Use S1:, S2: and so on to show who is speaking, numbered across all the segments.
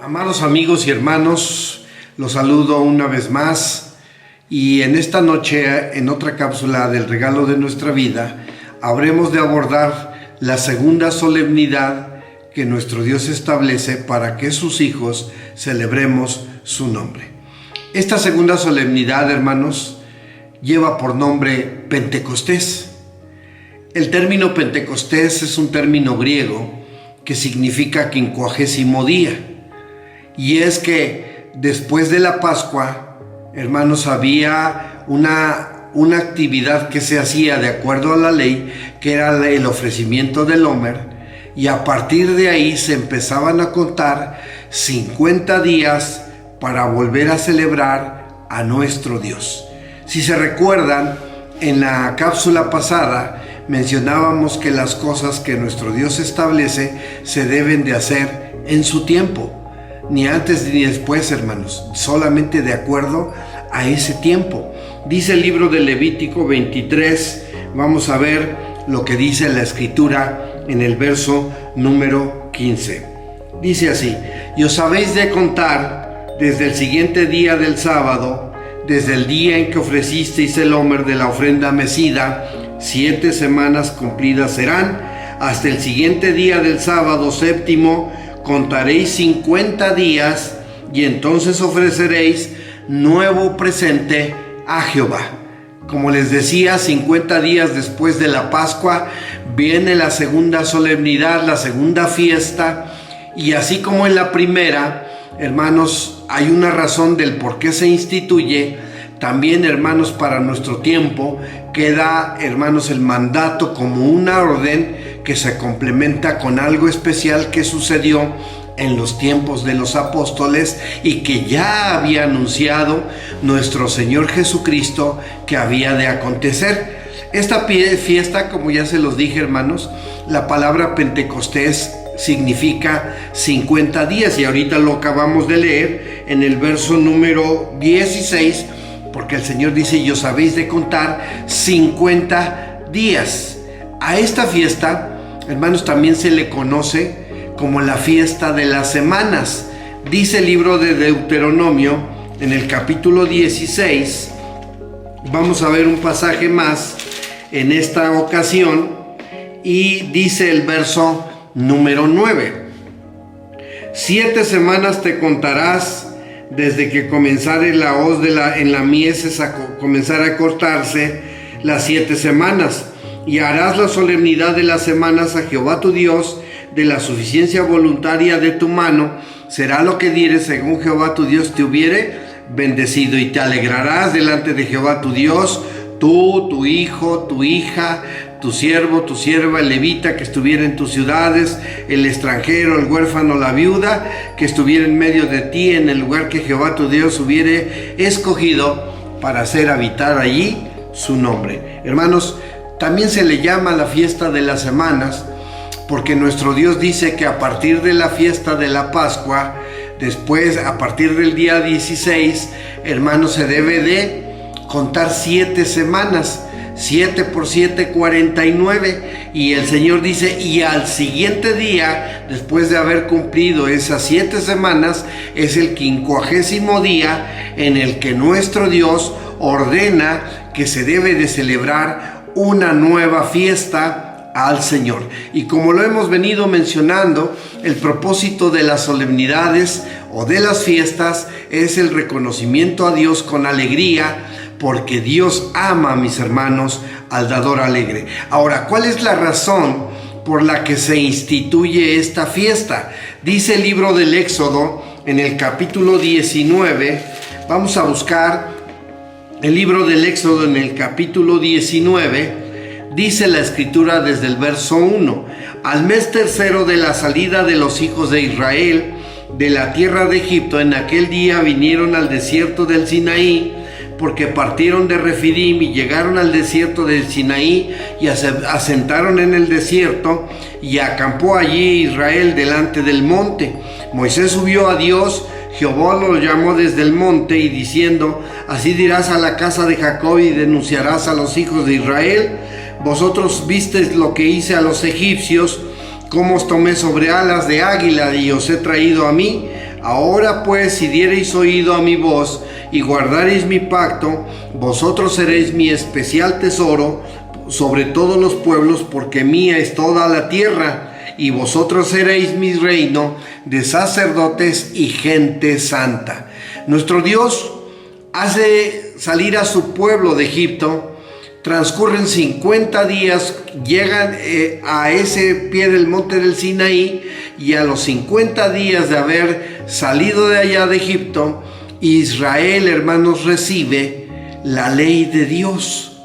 S1: Amados amigos y hermanos, los saludo una vez más y en esta noche, en otra cápsula del regalo de nuestra vida, habremos de abordar la segunda solemnidad que nuestro Dios establece para que sus hijos celebremos su nombre. Esta segunda solemnidad, hermanos, lleva por nombre Pentecostés. El término Pentecostés es un término griego que significa 50º día. Y es que después de la Pascua, hermanos, había una actividad que se hacía de acuerdo a la ley, que era el ofrecimiento del Homer, y a partir de ahí se empezaban a contar 50 días para volver a celebrar a nuestro Dios. Si se recuerdan, en la cápsula pasada mencionábamos que las cosas que nuestro Dios establece se deben de hacer en su tiempo. Ni antes ni después, hermanos, solamente de acuerdo a ese tiempo. Dice el libro de Levítico 23, vamos a ver lo que dice la escritura en el verso número 15. Dice así: y os habéis de contar desde el siguiente día del sábado, desde el día en que ofrecisteis el Homer de la ofrenda mecida, 7 semanas cumplidas serán, hasta el siguiente día del sábado séptimo, contaréis 50 días y entonces ofreceréis nuevo presente a Jehová. Como les decía, 50 días después de la Pascua viene la segunda solemnidad, la segunda fiesta, y así como en la primera, hermanos, hay una razón del por qué se instituye. También, hermanos, para nuestro tiempo queda, hermanos, el mandato como una orden que se complementa con algo especial que sucedió en los tiempos de los apóstoles y que ya había anunciado nuestro Señor Jesucristo que había de acontecer. Esta fiesta, como ya se los dije, hermanos, la palabra Pentecostés significa 50 días y ahorita lo acabamos de leer en el verso número 16, porque el Señor dice: y os habéis de contar 50 días. A esta fiesta, hermanos, también se le conoce como la fiesta de las semanas. Dice el libro de Deuteronomio en el capítulo 16, vamos a ver un pasaje más en esta ocasión, y dice el verso número 9: 7 semanas te contarás desde que comenzare la hoz en la mies a comenzar a cortarse las 7 semanas, y harás la solemnidad de las semanas a Jehová tu Dios de la suficiencia voluntaria de tu mano. Será lo que dieres según Jehová tu Dios te hubiere bendecido, y te alegrarás delante de Jehová tu Dios, tú, tu hijo, tu hija, tu siervo, tu sierva, el levita que estuviera en tus ciudades, el extranjero, el huérfano, la viuda que estuviera en medio de ti, en el lugar que Jehová tu Dios hubiere escogido para hacer habitar allí su nombre. Hermanos, también se le llama la fiesta de las semanas porque nuestro Dios dice que a partir de la fiesta de la Pascua, después, a partir del día 16, hermanos, se debe de contar 7 semanas. 7 por 7, 49. Y el Señor dice: y al siguiente día, después de haber cumplido esas 7 semanas, es el 50º día en el que nuestro Dios ordena que se debe de celebrar una nueva fiesta al Señor. Y como lo hemos venido mencionando, el propósito de las solemnidades o de las fiestas es el reconocimiento a Dios con alegría, porque Dios ama, mis hermanos, al dador alegre. Ahora, ¿cuál es la razón por la que se instituye esta fiesta? Dice el libro del Éxodo en el capítulo 19, vamos a buscar el libro del Éxodo en el capítulo 19, dice la escritura desde el verso 1: al mes tercero de la salida de los hijos de Israel de la tierra de Egipto, en aquel día vinieron al desierto del Sinaí, porque partieron de Refidim y llegaron al desierto del Sinaí y asentaron en el desierto, y acampó allí Israel delante del monte. Moisés subió a Dios, Jehová lo llamó desde el monte y diciendo: así dirás a la casa de Jacob y denunciarás a los hijos de Israel: vosotros visteis lo que hice a los egipcios, cómo os tomé sobre alas de águila y os he traído a mí. Ahora pues, si diereis oído a mi voz y guardareis mi pacto, vosotros seréis mi especial tesoro sobre todos los pueblos, porque mía es toda la tierra, y vosotros seréis mi reino de sacerdotes y gente santa. Nuestro Dios hace salir a su pueblo de Egipto. Transcurren 50 días, llegan a ese pie del monte del Sinaí, y a los 50 días de haber salido de allá de Egipto, Israel, hermanos, recibe la ley de Dios.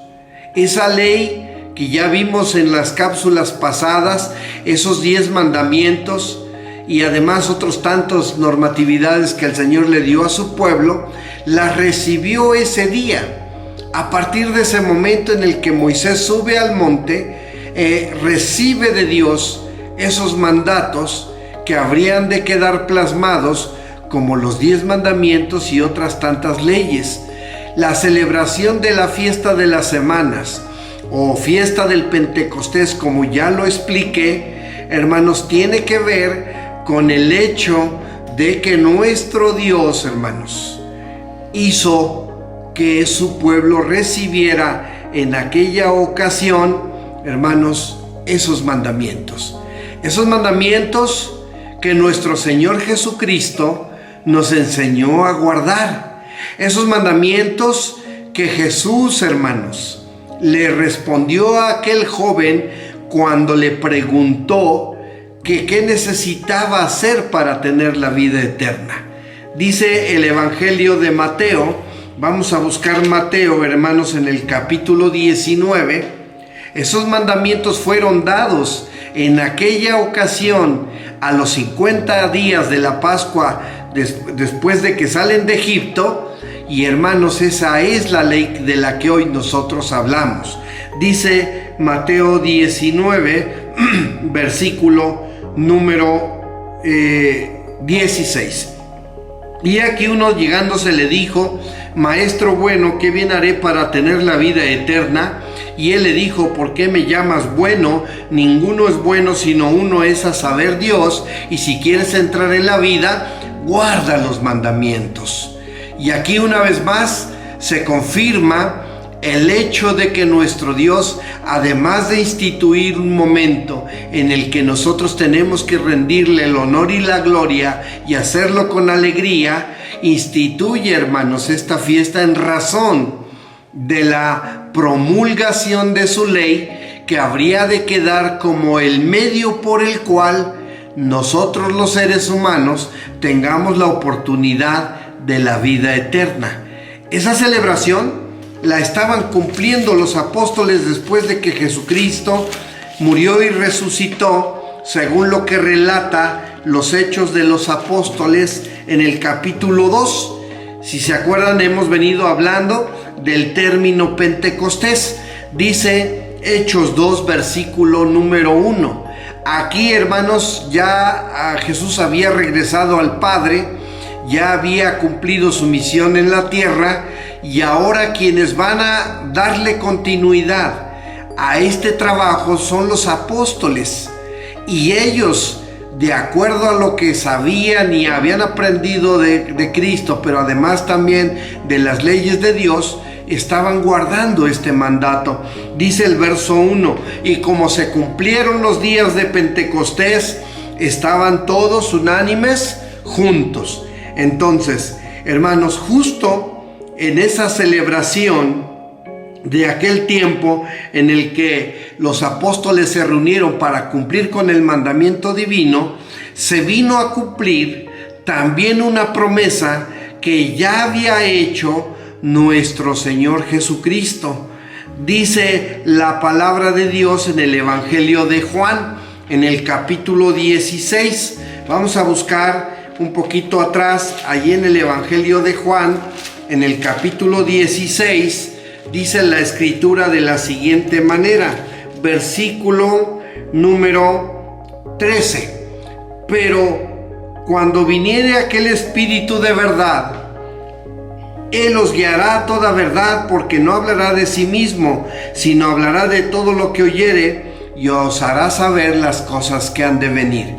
S1: Esa ley que ya vimos en las cápsulas pasadas, esos 10 mandamientos y además otros tantos normatividades que el Señor le dio a su pueblo, las recibió ese día. A partir de ese momento en el que Moisés sube al monte, recibe de Dios esos mandatos que habrían de quedar plasmados como los 10 mandamientos y otras tantas leyes. La celebración de la fiesta de las semanas o fiesta del Pentecostés, como ya lo expliqué, hermanos, tiene que ver con el hecho de que nuestro Dios, hermanos, hizo que su pueblo recibiera en aquella ocasión, hermanos, esos mandamientos. Esos mandamientos que nuestro Señor Jesucristo nos enseñó a guardar. Esos mandamientos que Jesús, hermanos, le respondió a aquel joven cuando le preguntó que qué necesitaba hacer para tener la vida eterna. Dice el Evangelio de Mateo, vamos a buscar Mateo, hermanos, en el capítulo 19. Esos mandamientos fueron dados en aquella ocasión a los 50 días de la Pascua después de que salen de Egipto. Y hermanos, esa es la ley de la que hoy nosotros hablamos. Dice Mateo 19, versículo número 16. Y aquí uno llegándose le dijo: Maestro bueno, ¿qué bien haré para tener la vida eterna? Y él le dijo: ¿por qué me llamas bueno? Ninguno es bueno sino uno, es a saber, Dios. Y si quieres entrar en la vida, guarda los mandamientos. Y aquí una vez más se confirma el hecho de que nuestro Dios, además de instituir un momento en el que nosotros tenemos que rendirle el honor y la gloria y hacerlo con alegría, instituye, hermanos, esta fiesta en razón de la promulgación de su ley, que habría de quedar como el medio por el cual nosotros los seres humanos tengamos la oportunidad de la vida eterna. Esa celebración la estaban cumpliendo los apóstoles después de que Jesucristo murió y resucitó, según lo que relata los Hechos de los Apóstoles en el capítulo 2. Si se acuerdan, hemos venido hablando del término Pentecostés. Dice Hechos 2, versículo número 1. Aquí, hermanos, ya Jesús había regresado al Padre, ya había cumplido su misión en la tierra, y ahora quienes van a darle continuidad a este trabajo son los apóstoles. Y ellos, de acuerdo a lo que sabían y habían aprendido de Cristo, pero además también de las leyes de Dios, estaban guardando este mandato. Dice el verso 1: y como se cumplieron los días de Pentecostés, estaban todos unánimes juntos. Entonces, hermanos, justo en esa celebración de aquel tiempo en el que los apóstoles se reunieron para cumplir con el mandamiento divino, se vino a cumplir también una promesa que ya había hecho nuestro Señor Jesucristo. Dice la palabra de Dios en el Evangelio de Juan, en el capítulo 16. Vamos a buscar un poquito atrás, allí en el Evangelio de Juan, en el capítulo 16, dice la Escritura de la siguiente manera, versículo número 13: pero cuando viniere aquel Espíritu de verdad, Él os guiará a toda verdad, porque no hablará de sí mismo, sino hablará de todo lo que oyere, y os hará saber las cosas que han de venir.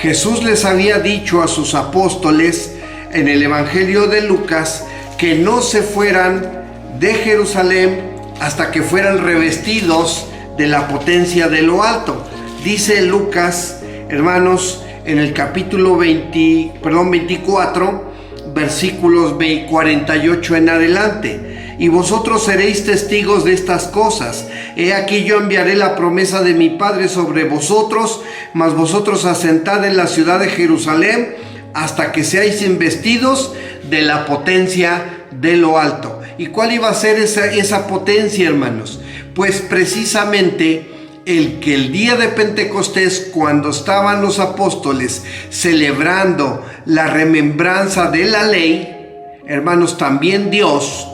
S1: Jesús les había dicho a sus apóstoles en el Evangelio de Lucas que no se fueran de Jerusalén hasta que fueran revestidos de la potencia de lo alto. Dice Lucas, hermanos, en el capítulo 24, versículos 48 en adelante. Y vosotros seréis testigos de estas cosas. He aquí yo enviaré la promesa de mi Padre sobre vosotros, mas vosotros asentad en la ciudad de Jerusalén hasta que seáis investidos de la potencia de lo alto. ¿Y cuál iba a ser esa potencia, hermanos? Pues precisamente el que el día de Pentecostés, cuando estaban los apóstoles celebrando la remembranza de la ley, hermanos, también Dios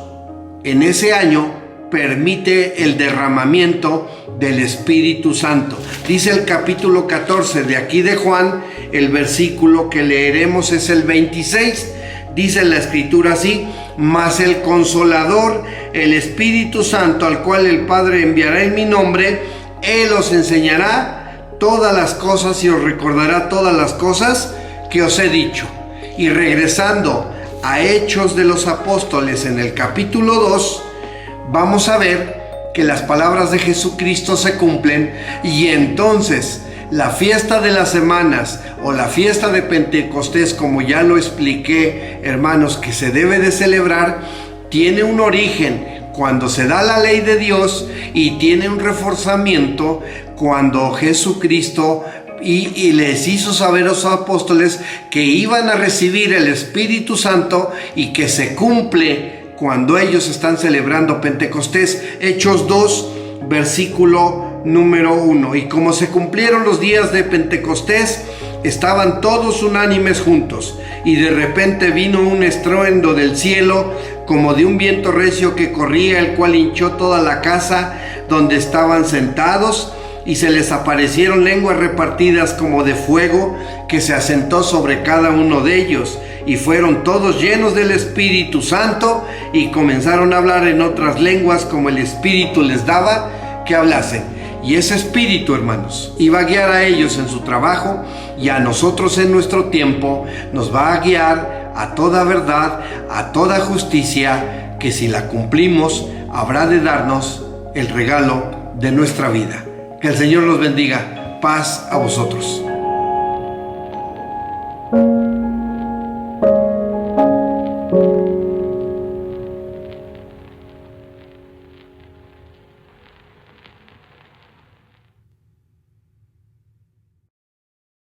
S1: en ese año permite el derramamiento del Espíritu Santo. Dice el capítulo 14 de aquí de Juan, el versículo que leeremos es el 26. Dice la Escritura así: mas el Consolador, el Espíritu Santo, al cual el Padre enviará en mi nombre, Él os enseñará todas las cosas y os recordará todas las cosas que os he dicho. Y regresando a Hechos de los Apóstoles en el capítulo 2, vamos a ver que las palabras de Jesucristo se cumplen, y entonces la fiesta de las semanas o la fiesta de Pentecostés, como ya lo expliqué, hermanos, que se debe de celebrar, tiene un origen cuando se da la ley de Dios y tiene un reforzamiento cuando Jesucristo y les hizo saber a los apóstoles que iban a recibir el Espíritu Santo, y que se cumple cuando ellos están celebrando Pentecostés. Hechos 2, versículo número 1. Y como se cumplieron los días de Pentecostés, estaban todos unánimes juntos, y de repente vino un estruendo del cielo, como de un viento recio que corría, el cual hinchó toda la casa donde estaban sentados, y se les aparecieron lenguas repartidas como de fuego, que se asentó sobre cada uno de ellos, y fueron todos llenos del Espíritu Santo, y comenzaron a hablar en otras lenguas como el Espíritu les daba que hablasen. Y ese Espíritu, hermanos, iba a guiar a ellos en su trabajo, y a nosotros en nuestro tiempo nos va a guiar a toda verdad, a toda justicia, que si la cumplimos habrá de darnos el regalo de nuestra vida. Que el Señor los bendiga. Paz a vosotros.